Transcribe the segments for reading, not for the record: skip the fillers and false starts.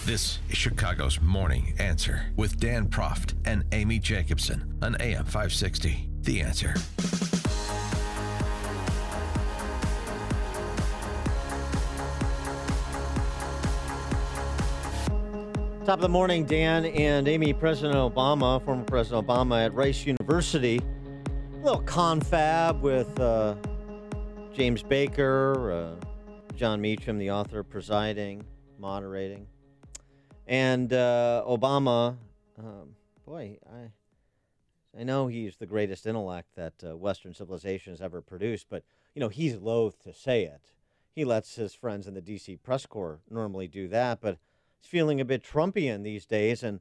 This is Chicago's Morning Answer with Dan Proft and Amy Jacobson on AM 560. The Answer. Top of the morning, Dan and Amy. President Obama, former President Obama at Rice University. A little confab with James Baker, John Meacham, the author, presiding, moderating. And Obama, I know he's the greatest intellect that Western civilization has ever produced, but, you know, he's loath to say it. He lets his friends in the D.C. press corps normally do that, but he's feeling a bit Trumpian these days and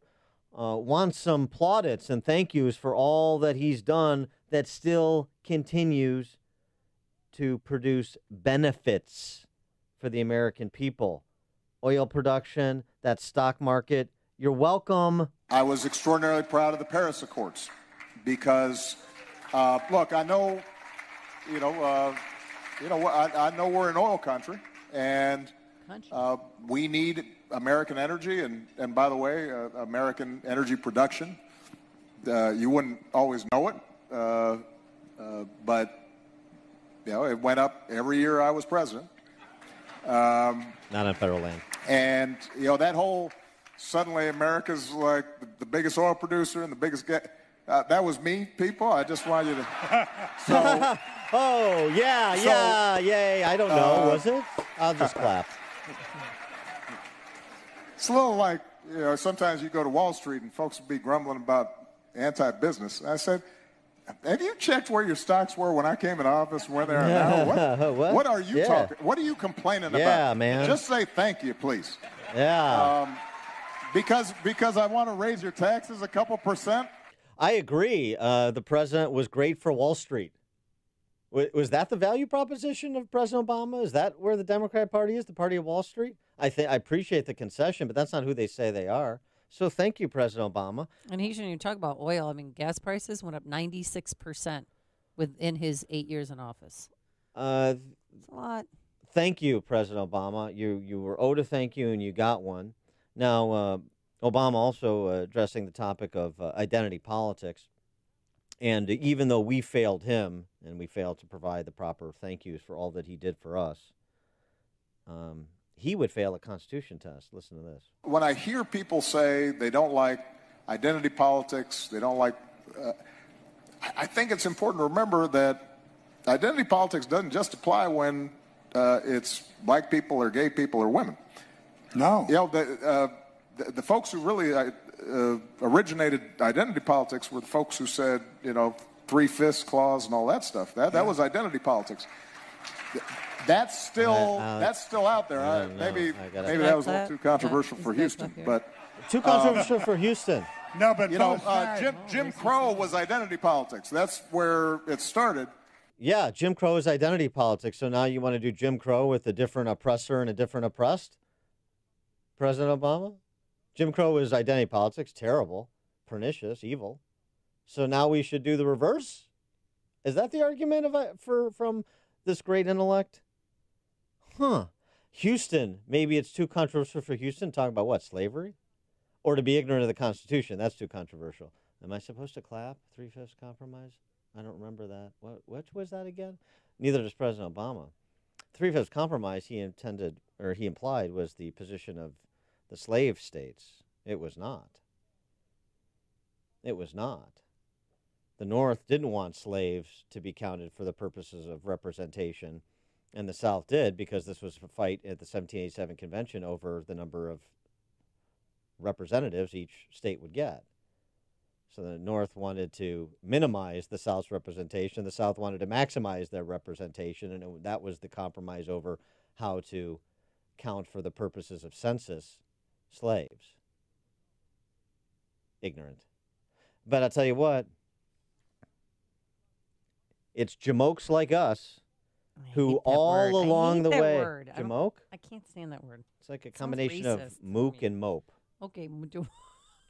wants some plaudits and thank yous for all that he's done that still continues to produce benefits for the American people. Oil production, that stock market. You're welcome. I was extraordinarily proud of the Paris Accords because, look, I know, I know we're an oil country, and we need American energy, and by the way, American energy production. You wouldn't always know it, but it went up every year I was president. Not on federal land. And that whole suddenly America's like the biggest oil producer and the biggest that was me, people. I just want you to. So. Oh yeah, yay! I don't know. Was it? I'll just clap. It's a little like, sometimes you go to Wall Street and folks will be grumbling about anti-business. I said, have you checked where your stocks were when I came in office and where they are now? What are you talking? What are you complaining about? Yeah, man. Just say thank you, please. Yeah. Because I want to raise your taxes a couple percent. I agree. The president was great for Wall Street. Was that the value proposition of President Obama? Is that where the Democratic Party is, the party of Wall Street? I appreciate the concession, but that's not who they say they are. So thank you, President Obama. And he shouldn't even talk about oil. I mean, gas prices went up 96% within his 8 years in office. That's a lot. Thank you, President Obama. You were owed a thank you, and you got one. Now, Obama also addressing the topic of identity politics. And even though we failed him and we failed to provide the proper thank yous for all that he did for us, he would fail a Constitution test. Listen to this. When I hear people say they don't like identity politics, they don't like... I think it's important to remember that identity politics doesn't just apply when it's black people or gay people or women. No. The folks who really originated identity politics were the folks who said, 3/5 clause and all that stuff. That was identity politics. That's still out there. Maybe that was a little too controversial for Houston, but too controversial for Houston. No, but Jim Crow was identity politics. That's where it started. Yeah, Jim Crow is identity politics. So now you want to do Jim Crow with a different oppressor and a different oppressed? President Obama? Jim Crow is identity politics, terrible, pernicious, evil. So now we should do the reverse? Is that the argument from this great intellect? Houston, maybe it's too controversial for Houston. Talking about what, slavery? Or to be ignorant of the Constitution, that's too controversial. Am I supposed to clap? 3/5 compromise? I don't remember that. What was that again? Neither does President Obama. 3/5 compromise he implied was the position of the slave states. It was not. It was not. The North didn't want slaves to be counted for the purposes of representation, and the South did because this was a fight at the 1787 convention over the number of representatives each state would get. So the North wanted to minimize the South's representation. The South wanted to maximize their representation, and that was the compromise over how to count for the purposes of census slaves. Ignorant. But I'll tell you what, it's jamokes like us who all along the way... Jamoke? I can't stand that word. It's like a combination of mook and mope. Okay.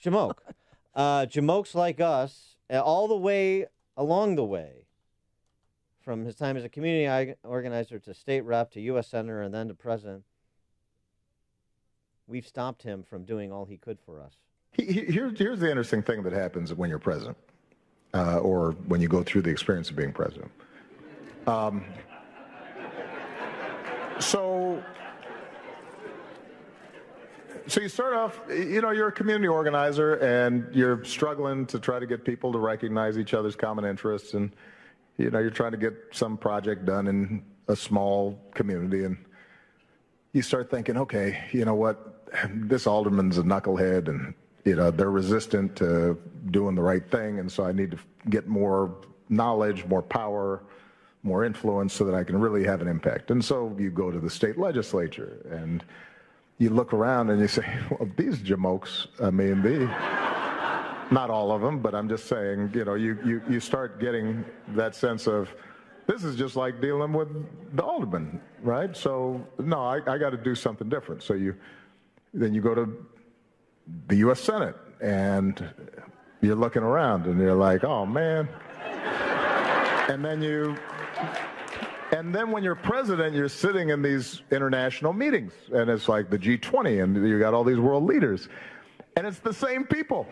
Jamoke. Jamokes like us, all the way along the way, from his time as a community organizer to state rep to U.S. Senator and then to president, we've stopped him from doing all he could for us. Here's the interesting thing that happens when you're president, or when you go through the experience of being president. So you start off, you're a community organizer, and you're struggling to try to get people to recognize each other's common interests, and you're trying to get some project done in a small community, and you start thinking, okay, you know what, this alderman's a knucklehead, and they're resistant to doing the right thing, and so I need to get more knowledge, more power, more influence so that I can really have an impact. And so you go to the state legislature, and you look around and you say, well, these jamokes, I mean, not all of them, but I'm just saying, you start getting that sense of, this is just like dealing with the alderman, right? So, no, I got to do something different. So then you go to the U.S. Senate, and you're looking around, and you're like, oh, man. And then when you're president, you're sitting in these international meetings, and it's like the G20, and you got all these world leaders, and it's the same people.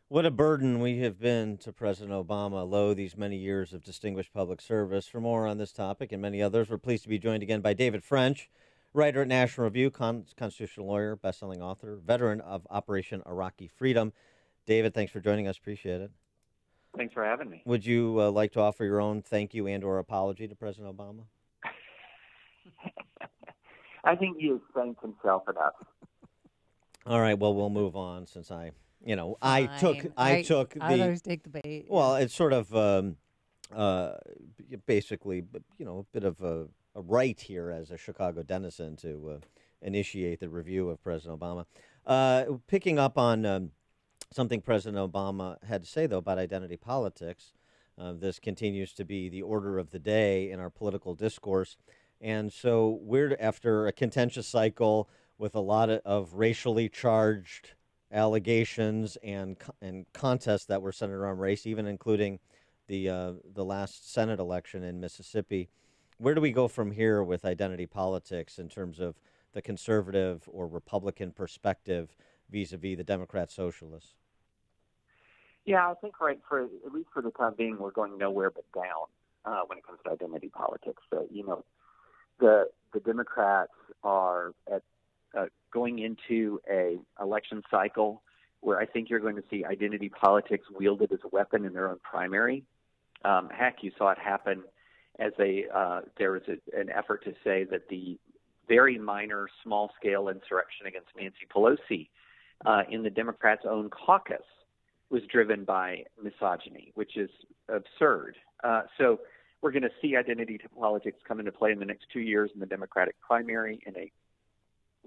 What a burden we have been to President Obama, lo, these many years of distinguished public service. For more on this topic and many others, we're pleased to be joined again by David French, writer at National Review, constitutional lawyer, best-selling author, veteran of Operation Iraqi Freedom. David, thanks for joining us. Appreciate it. Thanks for having me. Would you like to offer your own thank you and or apology to President Obama? I think he has thanked himself enough. All right, well, we'll move on since I took others take the bait. Well, it's sort of basically, a bit of a right here as a Chicago denizen to initiate the review of President Obama. Picking up on something President Obama had to say, though, about identity politics. This continues to be the order of the day in our political discourse. And so we're, after a contentious cycle with a lot of racially charged allegations and contests that were centered around race, even including the last Senate election in Mississippi, where do we go from here with identity politics in terms of the conservative or Republican perspective vis-a-vis the Democrat socialists? Yeah, I think at least for the time being, we're going nowhere but down when it comes to identity politics. So, the Democrats are going into a election cycle where I think you're going to see identity politics wielded as a weapon in their own primary. Heck, you saw it happen as there was an effort to say that the very minor, small-scale insurrection against Nancy Pelosi in the Democrats' own caucus was driven by misogyny, which is absurd. So we're going to see identity politics come into play in the next 2 years in the Democratic primary in a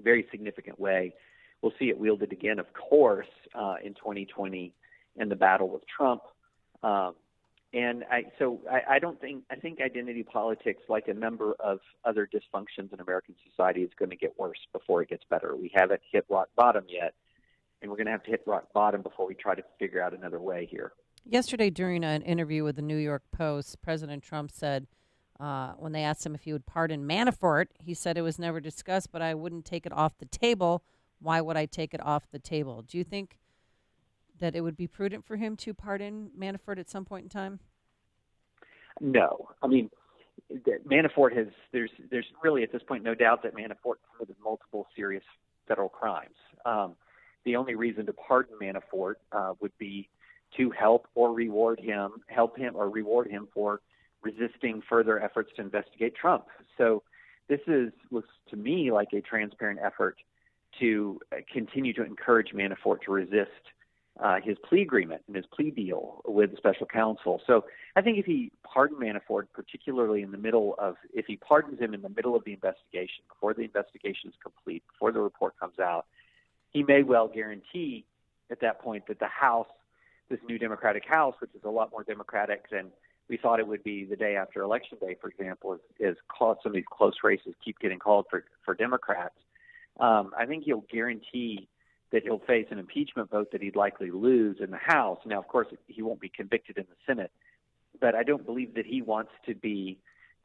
very significant way. We'll see it wielded again, of course, in 2020 in the battle with Trump. I think identity politics, like a number of other dysfunctions in American society, is going to get worse before it gets better. We haven't hit rock bottom yet, and we're going to have to hit rock bottom before we try to figure out another way here. Yesterday, during an interview with the New York Post, President Trump said, when they asked him if he would pardon Manafort, he said it was never discussed, but I wouldn't take it off the table. Why would I take it off the table? Do you think that it would be prudent for him to pardon Manafort at some point in time? No. I mean, Manafort there's really at this point no doubt that Manafort committed multiple serious federal crimes. The only reason to pardon Manafort would be to help him or reward him for resisting further efforts to investigate Trump. So this looks to me like a transparent effort to continue to encourage Manafort to resist his plea agreement and his plea deal with the special counsel. So I think if he pardoned Manafort, particularly if he pardons him in the middle of the investigation, before the investigation is complete, before the report comes out, he may well guarantee at that point that the House, this new Democratic House, which is a lot more Democratic than we thought it would be the day after Election Day, for example, is called, some of these close races keep getting called for Democrats. I think he'll guarantee that he'll face an impeachment vote that he'd likely lose in the House. Now, of course, he won't be convicted in the Senate, but I don't believe that he wants to be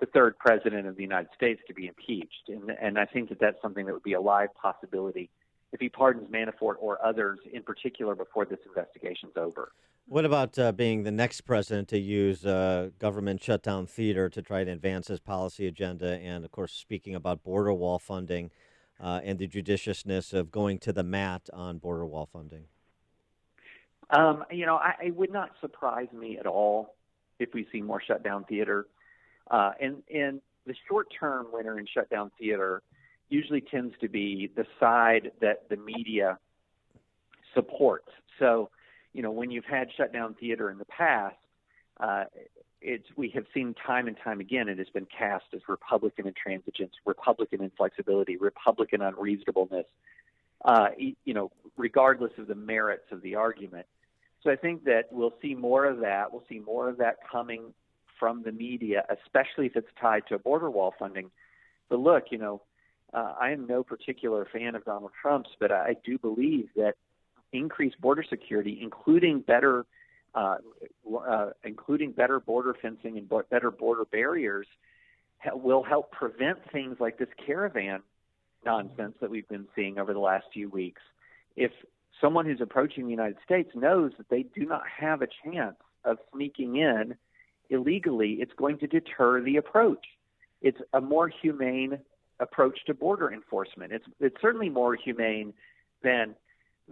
the third president of the United States to be impeached. And I think that that's something that would be a live possibility if he pardons Manafort or others in particular before this investigation's over. What about being the next president to use government shutdown theater to try to advance his policy agenda? And, of course, speaking about border wall funding and the judiciousness of going to the mat on border wall funding. It would not surprise me at all if we see more shutdown theater. And the short-term winner in shutdown theater usually tends to be the side that the media supports. So, when you've had shutdown theater in the past, we have seen time and time again it has been cast as Republican intransigence, Republican inflexibility, Republican unreasonableness, regardless of the merits of the argument. So I think that we'll see more of that. We'll see more of that coming from the media, especially if it's tied to border wall funding. But look, I am no particular fan of Donald Trump's, but I do believe that increased border security, including better border fencing and better border barriers, will help prevent things like this caravan nonsense that we've been seeing over the last few weeks. If someone who's approaching the United States knows that they do not have a chance of sneaking in illegally, it's going to deter the approach. It's a more humane approach to border enforcement. It's certainly more humane than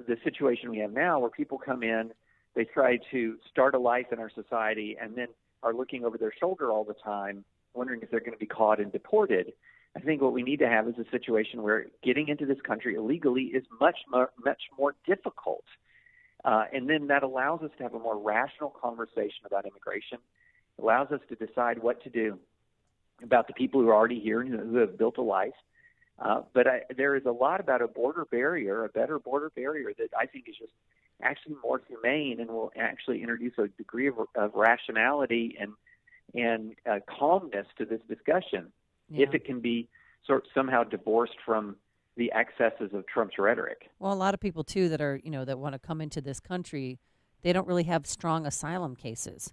the situation we have now where people come in, they try to start a life in our society, and then are looking over their shoulder all the time, wondering if they're going to be caught and deported. I think what we need to have is a situation where getting into this country illegally is much more difficult. And then that allows us to have a more rational conversation about immigration, allows us to decide what to do about the people who are already here and who have built a life. But there is a lot about a better border barrier that I think is just actually more humane and will actually introduce a degree of rationality and calmness to this discussion, if it can be somehow divorced from the excesses of Trump's rhetoric. Well, a lot of people too that are that want to come into this country, they don't really have strong asylum cases.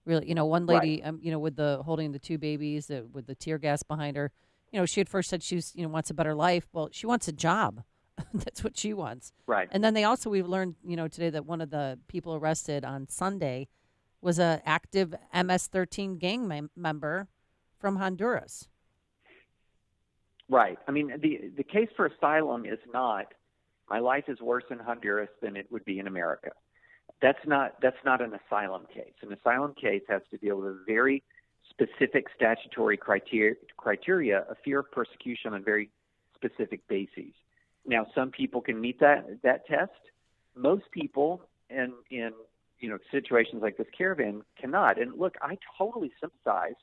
Really, one lady, right. With the holding the two babies with the tear gas behind her. She at first said she wants a better life. Well, she wants a job. That's what she wants. Right. And then we've learned, today that one of the people arrested on Sunday was an active MS-13 gang member from Honduras. Right. I mean, the case for asylum is not, my life is worse in Honduras than it would be in America. That's not an asylum case. An asylum case has to deal with a very specific statutory criteria, a fear of persecution on very specific bases. Now, some people can meet that test. Most people in situations like this caravan cannot. And look, I totally sympathize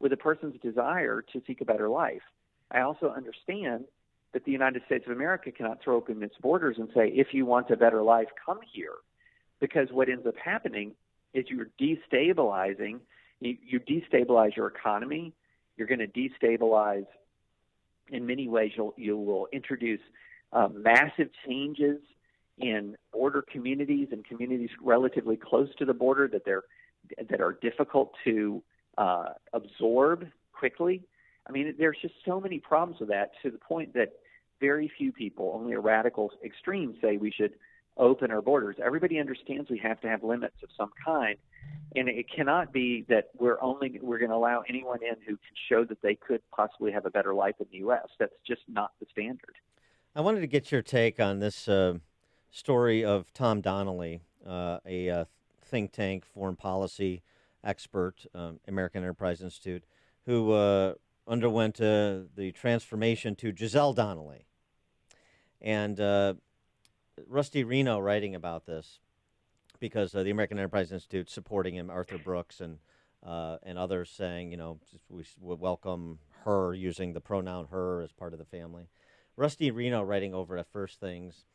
with a person's desire to seek a better life. I also understand that the United States of America cannot throw open its borders and say, if you want a better life, come here. Because what ends up happening is you destabilize your economy. You're going to destabilize, in many ways, you will introduce massive changes in border communities and communities relatively close to the border that are difficult to absorb quickly. I mean, there's just so many problems with that, to the point that very few people, only a radical extreme, say we should open our borders. Everybody understands we have to have limits of some kind, and it cannot be that we're going to allow anyone in who can show that they could possibly have a better life in the U.S. That's just not the standard. I wanted to get your take on this story of Tom Donnelly, a think tank foreign policy expert, American Enterprise Institute, who underwent the transformation to Giselle Donnelly. And Rusty Reno writing about this, because the American Enterprise Institute supporting him, Arthur Brooks and others saying, we would welcome her, using the pronoun her as part of the family. Rusty Reno, writing over at First Things,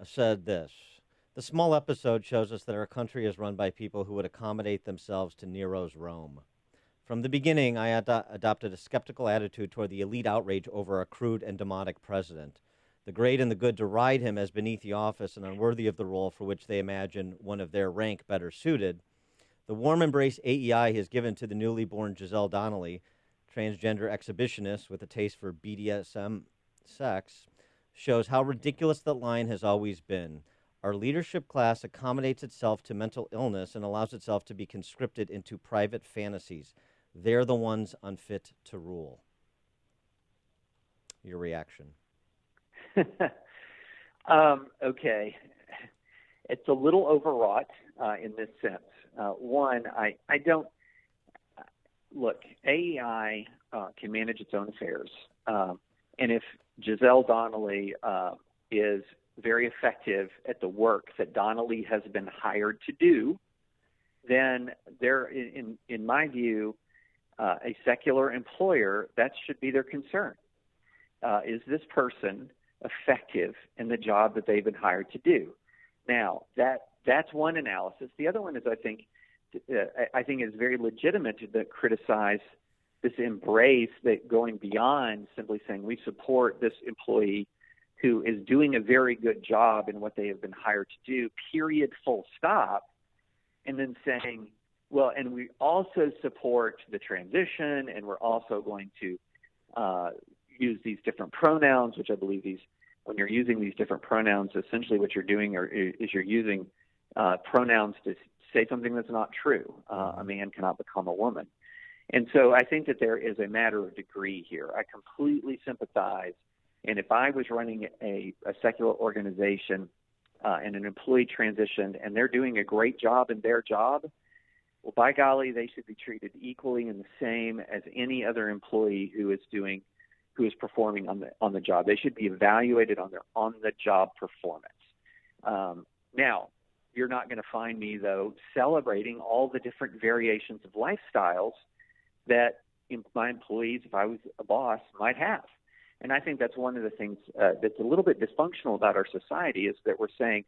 said this: "The small episode shows us that our country is run by people who would accommodate themselves to Nero's Rome. From the beginning, I adopted a skeptical attitude toward the elite outrage over a crude and demotic president. The great and the good deride him as beneath the office and unworthy of the role for which they imagine one of their rank better suited. The warm embrace AEI has given to the newly born Giselle Donnelly transgender exhibitionist with a taste for BDSM sex, shows how ridiculous that line has always been. Our leadership class accommodates itself to mental illness and allows itself to be conscripted into private fantasies. They're the ones unfit to rule. Your reaction? Okay. It's a little overwrought in this sense. One, I don't look. AEI can manage its own affairs, and if Giselle Donnelly is very effective at the work that Donnelly has been hired to do, then there, in my view, a secular employer, that should be their concern. Is this person effective in the job that they've been hired to do? Now, that's one analysis. The other one is, I think is very legitimate to criticize this embrace that going beyond simply saying we support this employee who is doing a very good job in what they have been hired to do, period, full stop, and then saying, well, and we also support the transition, and we're also going to use these different pronouns, which I believe when you're using these different pronouns, essentially what you're doing is you're using pronouns to say something that's not true. A man cannot become a woman. And so I think that there is a matter of degree here. I completely sympathize. And if I was running a secular organization and an employee transitioned and they're doing a great job in their job, well, by golly, they should be treated equally and the same as any other employee who is performing on the job. They should be evaluated on their on-the-job performance. Now, you're not going to find me, though, celebrating all the different variations of lifestyles that my employees, if I was a boss, might have. And I think that's one of the things that's a little bit dysfunctional about our society is that we're saying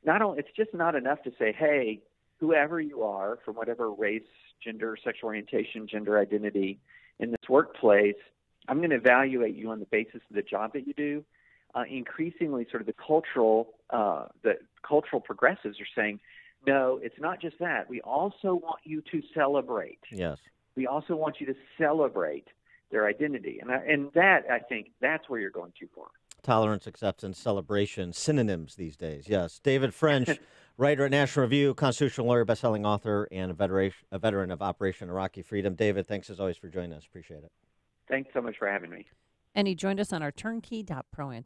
it's just not enough to say, hey, whoever you are, from whatever race, gender, sexual orientation, gender identity in this workplace, I'm going to evaluate you on the basis of the job that you do. Increasingly, sort of the cultural progressives are saying, no, it's not just that. We also want you to celebrate. Yes. We also want you to celebrate their identity. And that, I think, that's where you're going too far. Tolerance, acceptance, celebration, synonyms these days. Yes. David French, writer at National Review, constitutional lawyer, best-selling author, and a veteran of Operation Iraqi Freedom. David, thanks as always for joining us. Appreciate it. Thanks so much for having me. And he joined us on our turnkey.pro